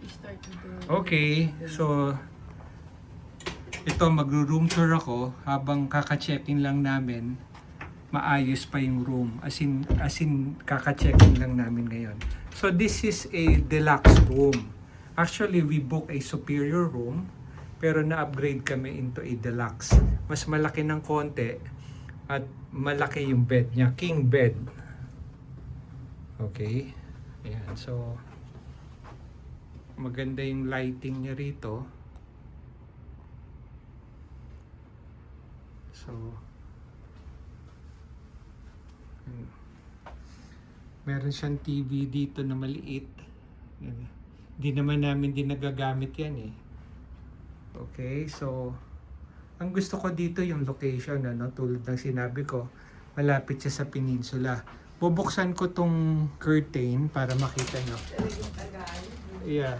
start with the... Okay, so ito magro-room tour ako habang kaka-check-in lang namin. Maayos pa yung room. As in kaka-check-in lang namin ngayon. So this is a deluxe room. Actually, we book a superior room pero na-upgrade kami into a deluxe. Mas malaki ng konti at malaki yung bed niya, king bed. Okay. Ayan, so maganda yung lighting niya rito. So meron siyang TV dito na maliit. Hindi naman namin din nagagamit yan eh. Okay, so ang gusto ko dito yung location, ano, tulad ng sinabi ko, malapit siya sa peninsula. Bubuksan ko tong curtain para makita nyo. Yeah.